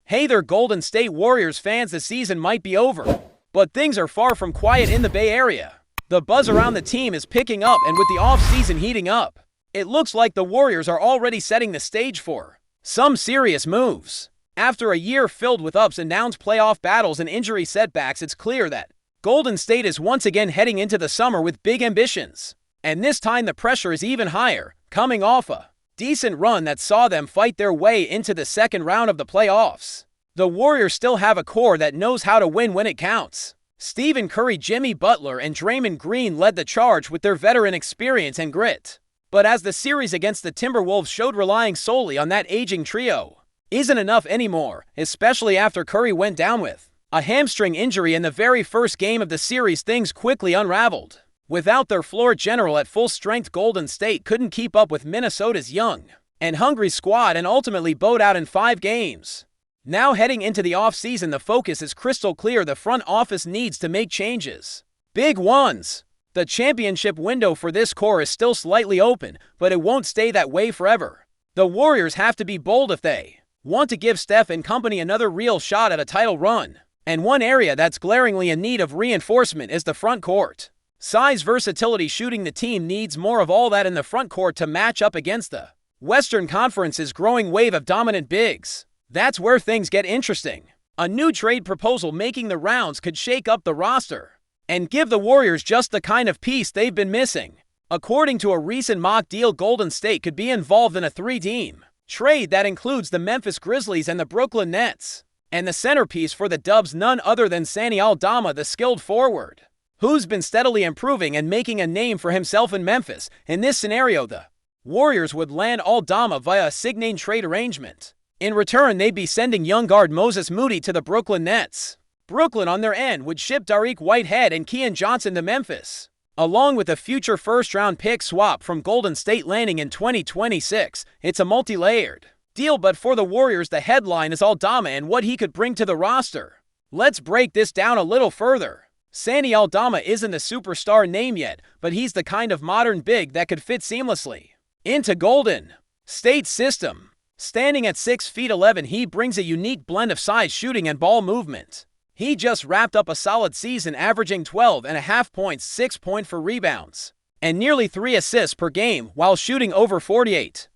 Hey there, Golden State Warriors fans, the season might be over, but things are far from quiet in the Bay Area. The buzz around the team is picking up, and with the offseason heating up, it looks like the Warriors are already setting the stage for some serious moves. After a year filled with ups and downs, playoff battles, and injury setbacks, it's clear that Golden State is once again heading into the summer with big ambitions. And this time the pressure is even higher, coming off a decent run that saw them fight their way into the second round of the playoffs. The Warriors still have a core that knows how to win when it counts. Stephen Curry, Jimmy Butler, and Draymond Green led the charge with their veteran experience and grit. But as the series against the Timberwolves showed, relying solely on that aging trio isn't enough anymore, especially after Curry went down with a hamstring injury in the very first game of the series. Things quickly unraveled. Without their floor general at full strength, Golden State couldn't keep up with Minnesota's young and hungry squad and ultimately bowed out in 5 games. Now heading into the offseason, the focus is crystal clear. The front office needs to make changes. Big ones. The championship window for this core is still slightly open, but it won't stay that way forever. The Warriors have to be bold if they want to give Steph and company another real shot at a title run. And one area that's glaringly in need of reinforcement is the front court. Size, versatility, shooting. The team needs more of all that in the front court to match up against the Western Conference's growing wave of dominant bigs. That's where things get interesting. A new trade proposal making the rounds could shake up the roster and give the Warriors just the kind of piece they've been missing. According to a recent mock deal, Golden State could be involved in a 3-team trade that includes the Memphis Grizzlies and the Brooklyn Nets. And the centerpiece for the Dubs, none other than Santi Aldama, the skilled forward, who's been steadily improving and making a name for himself in Memphis. In this scenario, the Warriors would land Aldama via a signing trade arrangement. In return, they'd be sending young guard Moses Moody to the Brooklyn Nets. Brooklyn, on their end, would ship Dariq Whitehead and Keon Johnson to Memphis, along with a future first-round pick swap from Golden State landing in 2026. It's a multi-layered deal, but for the Warriors, the headline is Aldama and what he could bring to the roster. Let's break this down a little further. Santi Aldama isn't a superstar name yet, but he's the kind of modern big that could fit seamlessly into Golden State's system. Standing at 6'11", he brings a unique blend of size, shooting, and ball movement. He just wrapped up a solid season, averaging 12.5 points, 6 points for rebounds, and nearly 3 assists per game, while shooting over 48%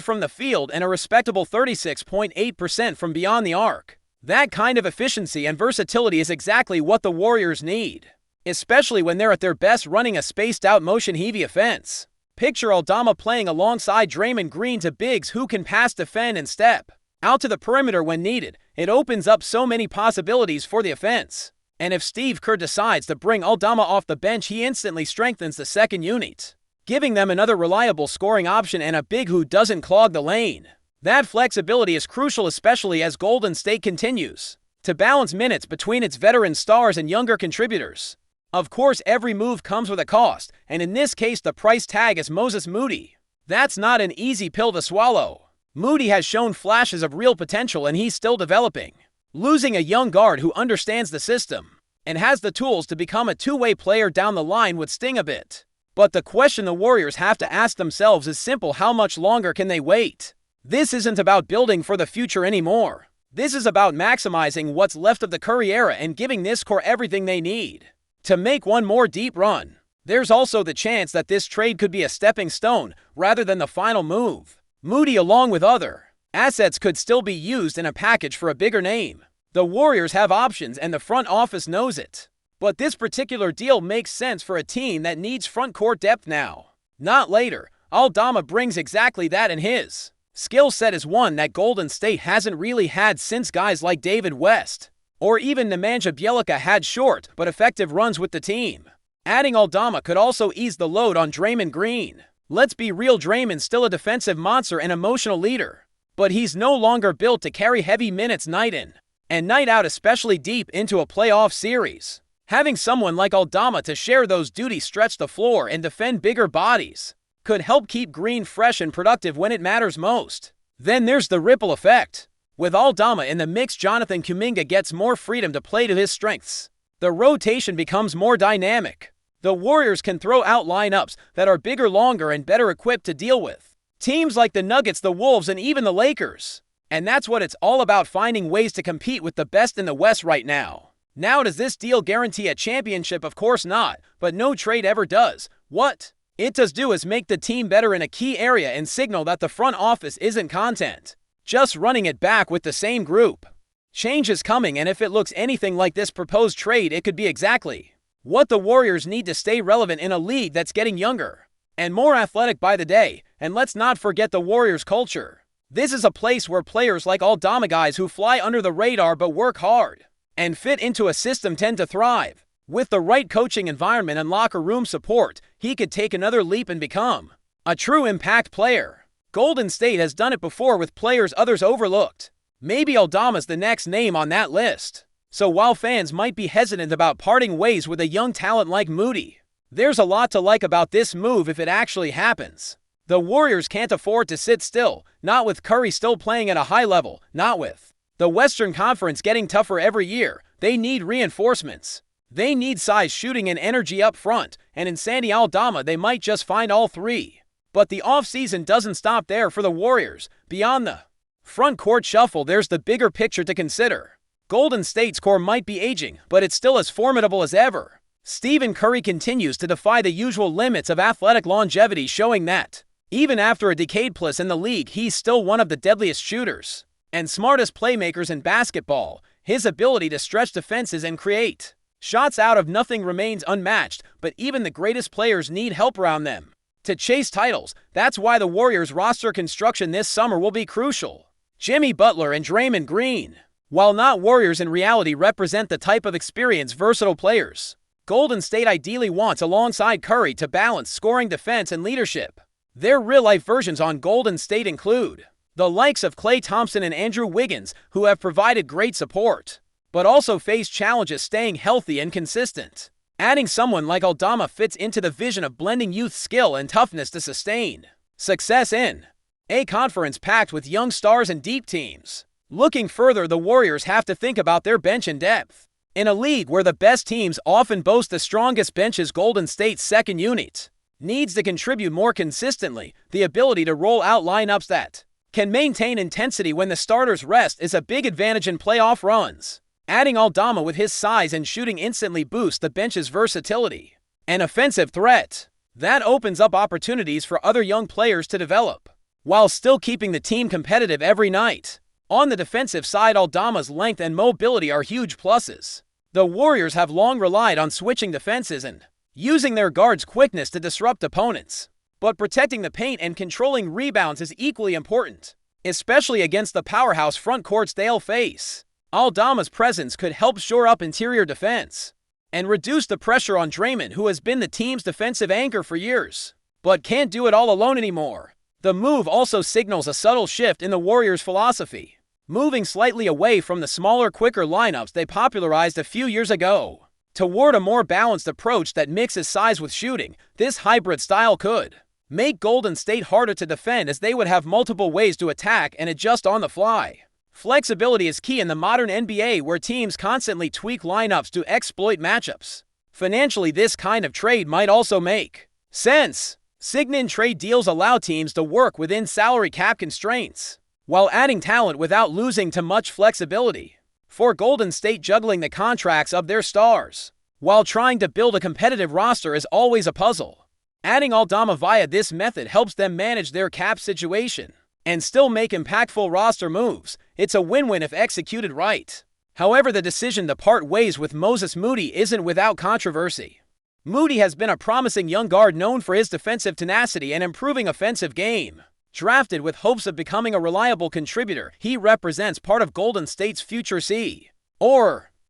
from the field and a respectable 36.8% from beyond the arc. That kind of efficiency and versatility is exactly what the Warriors need, especially when they're at their best running a spaced-out motion-heavy offense. Picture Aldama playing alongside Draymond Green, to bigs who can pass, defend, and step out to the perimeter when needed. It opens up so many possibilities for the offense. And if Steve Kerr decides to bring Aldama off the bench, he instantly strengthens the second unit, giving them another reliable scoring option and a big who doesn't clog the lane. That flexibility is crucial, especially as Golden State continues to balance minutes between its veteran stars and younger contributors. Of course, every move comes with a cost, and in this case the price tag is Moses Moody. That's not an easy pill to swallow. Moody has shown flashes of real potential, and he's still developing. Losing a young guard who understands the system and has the tools to become a two-way player down the line would sting a bit. But the question the Warriors have to ask themselves is simple: how much longer can they wait? This isn't about building for the future anymore. This is about maximizing what's left of the Curry era and giving this core everything they need to make one more deep run. There's also the chance that this trade could be a stepping stone rather than the final move. Moody, along with other assets, could still be used in a package for a bigger name. The Warriors have options and the front office knows it. But this particular deal makes sense for a team that needs front court depth now, not later. Aldama brings exactly that, and his skill set is one that Golden State hasn't really had since guys like David West or even Nemanja Bjelica had short but effective runs with the team. Adding Aldama could also ease the load on Draymond Green. Let's be real, Draymond's still a defensive monster and emotional leader, but he's no longer built to carry heavy minutes night in and night out, especially deep into a playoff series. Having someone like Aldama to share those duties, stretch the floor, and defend bigger bodies could help keep Green fresh and productive when it matters most. Then there's the ripple effect. With Aldama in the mix, Jonathan Kuminga gets more freedom to play to his strengths. The rotation becomes more dynamic. The Warriors can throw out lineups that are bigger, longer, and better equipped to deal with teams like the Nuggets, the Wolves, and even the Lakers. And that's what it's all about, finding ways to compete with the best in the West right now. Now, does this deal guarantee a championship? Of course not, but no trade ever does. What it does do is make the team better in a key area and signal that the front office isn't content just running it back with the same group. Change is coming, and if it looks anything like this proposed trade, it could be exactly what the Warriors need to stay relevant in a league that's getting younger and more athletic by the day. And let's not forget the Warriors culture. This is a place where players like Aldama, guys who fly under the radar but work hard and fit into a system, tend to thrive. With the right coaching environment and locker room support, he could take another leap and become a true impact player. Golden State has done it before with players others overlooked. Maybe Aldama's the next name on that list. So while fans might be hesitant about parting ways with a young talent like Moody, there's a lot to like about this move if it actually happens. The Warriors can't afford to sit still, not with Curry still playing at a high level, not with the Western Conference getting tougher every year. They need reinforcements. They need size, shooting, and energy up front, and in Sandy Aldama they might just find all three. But the offseason doesn't stop there for the Warriors. Beyond the front court shuffle, there's the bigger picture to consider. Golden State's core might be aging, but it's still as formidable as ever. Stephen Curry continues to defy the usual limits of athletic longevity, showing that even after a decade plus in the league, he's still one of the deadliest shooters and smartest playmakers in basketball. His ability to stretch defenses and create shots out of nothing remains unmatched, but even the greatest players need help around them to chase titles. That's why the Warriors' roster construction this summer will be crucial. Jimmy Butler and Draymond Green, while not Warriors in reality, represent the type of experienced, versatile players Golden State ideally wants alongside Curry to balance scoring, defense, and leadership. Their real-life versions on Golden State include the likes of Klay Thompson and Andrew Wiggins, who have provided great support, but also face challenges staying healthy and consistent. Adding someone like Aldama fits into the vision of blending youth, skill, and toughness to sustain success in a conference packed with young stars and deep teams. Looking further, the Warriors have to think about their bench and depth. In a league where the best teams often boast the strongest benches, Golden State's second unit needs to contribute more consistently. The ability to roll out lineups that can maintain intensity when the starters rest is a big advantage in playoff runs. Adding Aldama with his size and shooting instantly boosts the bench's versatility and offensive threat. That opens up opportunities for other young players to develop, while still keeping the team competitive every night. On the defensive side, Aldama's length and mobility are huge pluses. The Warriors have long relied on switching defenses and using their guards' quickness to disrupt opponents. But protecting the paint and controlling rebounds is equally important, especially against the powerhouse front courts they'll face. Aldama's presence could help shore up interior defense and reduce the pressure on Draymond, who has been the team's defensive anchor for years, but can't do it all alone anymore. The move also signals a subtle shift in the Warriors' philosophy, moving slightly away from the smaller, quicker lineups they popularized a few years ago toward a more balanced approach that mixes size with shooting. This hybrid style could make Golden State harder to defend, as they would have multiple ways to attack and adjust on the fly. Flexibility is key in the modern NBA, where teams constantly tweak lineups to exploit matchups. Financially, this kind of trade might also make sense. Sign-in trade deals allow teams to work within salary cap constraints, while adding talent without losing too much flexibility. For Golden State, juggling the contracts of their stars while trying to build a competitive roster is always a puzzle. Adding Aldama via this method helps them manage their cap situation and still make impactful roster moves. It's a win-win if executed right. However, the decision to part ways with Moses Moody isn't without controversy. Moody has been a promising young guard known for his defensive tenacity and improving offensive game. Drafted with hopes of becoming a reliable contributor, he represents part of Golden State's future.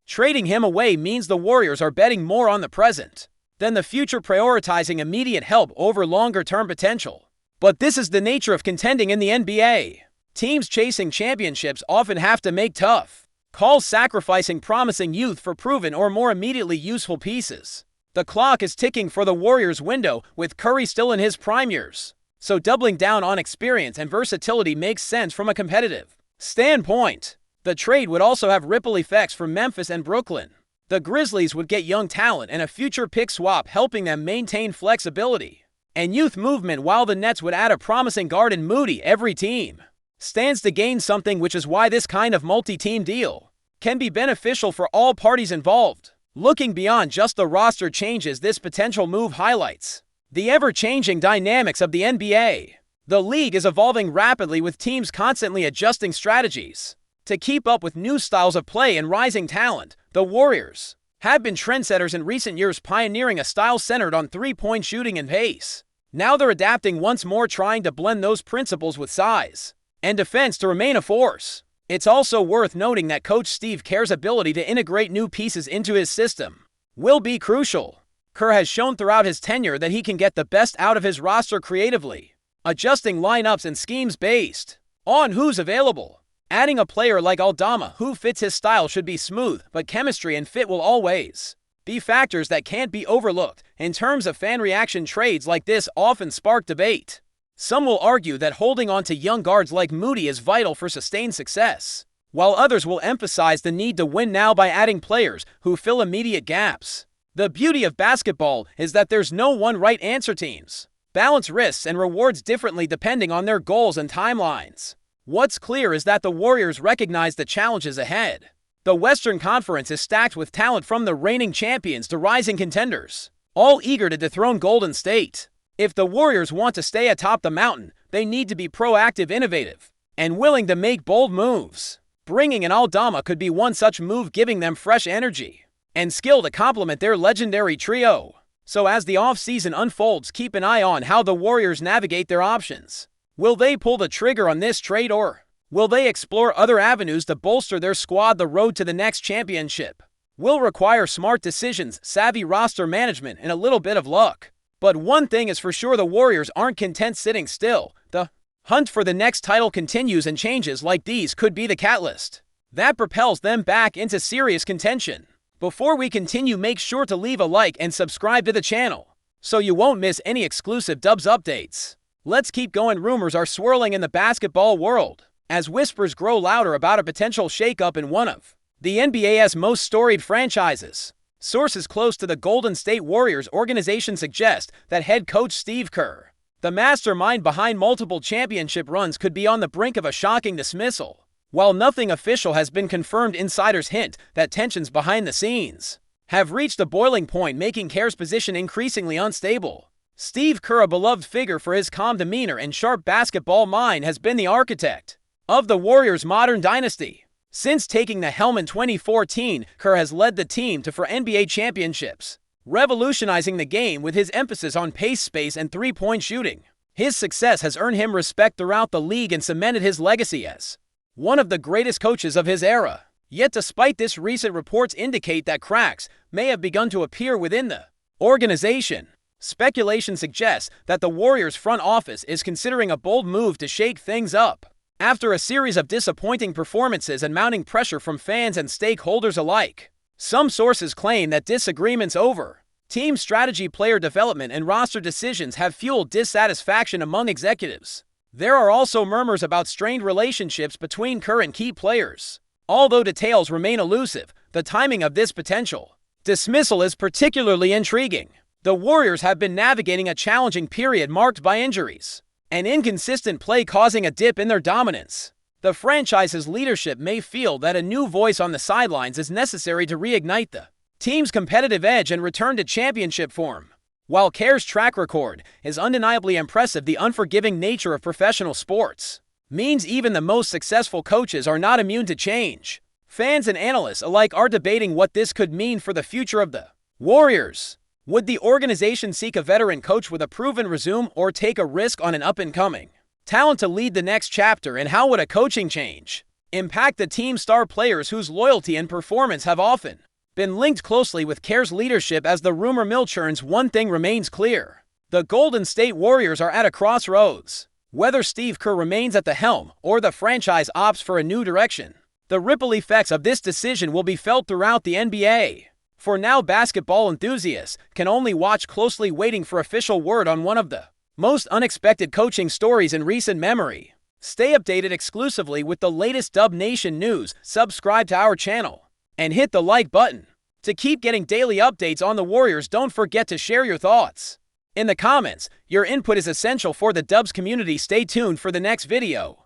Trading him away means the Warriors are betting more on the present than the future, prioritizing immediate help over longer-term potential. But this is the nature of contending in the NBA. Teams chasing championships often have to make tough calls, sacrificing promising youth for proven or more immediately useful pieces. The clock is ticking for the Warriors' window, with Curry still in his prime years, so doubling down on experience and versatility makes sense from a competitive standpoint. The trade would also have ripple effects for Memphis and Brooklyn. The Grizzlies would get young talent and a future pick swap, helping them maintain flexibility and youth movement, while the Nets would add a promising guard in Moody. Every team stands to gain something, which is why this kind of multi-team deal can be beneficial for all parties involved. Looking beyond just the roster changes, this potential move highlights the ever-changing dynamics of the NBA. The league is evolving rapidly, with teams constantly adjusting strategies to keep up with new styles of play and rising talent. The Warriors have been trendsetters in recent years, pioneering a style centered on three-point shooting and pace. Now they're adapting once more, trying to blend those principles with size and defense to remain a force. It's also worth noting that Coach Steve Kerr's ability to integrate new pieces into his system will be crucial. Kerr has shown throughout his tenure that he can get the best out of his roster creatively, adjusting lineups and schemes based on who's available. Adding a player like Aldama who fits his style should be smooth, but chemistry and fit will always be factors that can't be overlooked. In terms of fan reaction, trades like this often spark debate. Some will argue that holding on to young guards like Moody is vital for sustained success, while others will emphasize the need to win now by adding players who fill immediate gaps. The beauty of basketball is that there's no one right answer. Teams balance risks and rewards differently depending on their goals and timelines. What's clear is that the Warriors recognize the challenges ahead. The Western Conference is stacked with talent, from the reigning champions to rising contenders, all eager to dethrone Golden State. If the Warriors want to stay atop the mountain, they need to be proactive, innovative, and willing to make bold moves. Bringing in Aldama could be one such move, giving them fresh energy and skill to complement their legendary trio. So as the offseason unfolds, keep an eye on how the Warriors navigate their options. Will they pull the trigger on this trade, or will they explore other avenues to bolster their squad? The road to the next championship will require smart decisions, savvy roster management, and a little bit of luck. But one thing is for sure, the Warriors aren't content sitting still. The hunt for the next title continues, and changes like these could be the catalyst that propels them back into serious contention. Before we continue, make sure to leave a like and subscribe to the channel so you won't miss any exclusive Dubs updates. Let's keep going. Rumors are swirling in the basketball world as whispers grow louder about a potential shakeup in one of the NBA's most storied franchises. Sources close to the Golden State Warriors organization suggest that head coach Steve Kerr, the mastermind behind multiple championship runs, could be on the brink of a shocking dismissal. While nothing official has been confirmed, insiders hint that tensions behind the scenes have reached a boiling point, making Kerr's position increasingly unstable. Steve Kerr, a beloved figure for his calm demeanor and sharp basketball mind, has been the architect of the Warriors' modern dynasty. Since taking the helm in 2014, Kerr has led the team to 4 NBA championships, revolutionizing the game with his emphasis on pace, space, and three-point shooting. His success has earned him respect throughout the league and cemented his legacy as one of the greatest coaches of his era. Yet despite this, recent reports indicate that cracks may have begun to appear within the organization. Speculation suggests that the Warriors front office is considering a bold move to shake things up. After a series of disappointing performances and mounting pressure from fans and stakeholders alike, some sources claim that disagreements over team strategy, player development, and roster decisions have fueled dissatisfaction among executives. There are also murmurs about strained relationships between Kerr and key players. Although details remain elusive, the timing of this potential dismissal is particularly intriguing. The Warriors have been navigating a challenging period marked by injuries and inconsistent play, causing a dip in their dominance. The franchise's leadership may feel that a new voice on the sidelines is necessary to reignite the team's competitive edge and return to championship form. While Kerr's track record is undeniably impressive, the unforgiving nature of professional sports means even the most successful coaches are not immune to change. Fans and analysts alike are debating what this could mean for the future of the Warriors. Would the organization seek a veteran coach with a proven resume, or take a risk on an up-and-coming talent to lead the next chapter? And how would a coaching change impact the team's star players, whose loyalty and performance have often been linked closely with Kerr's leadership? As the rumor mill churns, one thing remains clear: the Golden State Warriors are at a crossroads. Whether Steve Kerr remains at the helm or the franchise opts for a new direction, the ripple effects of this decision will be felt throughout the NBA. For now, basketball enthusiasts can only watch closely, waiting for official word on one of the most unexpected coaching stories in recent memory. Stay updated exclusively with the latest Dub Nation news. Subscribe to our channel and hit the like button to keep getting daily updates on the Warriors. Don't forget to share your thoughts in the comments. Your input is essential for the Dubs community. Stay tuned for the next video.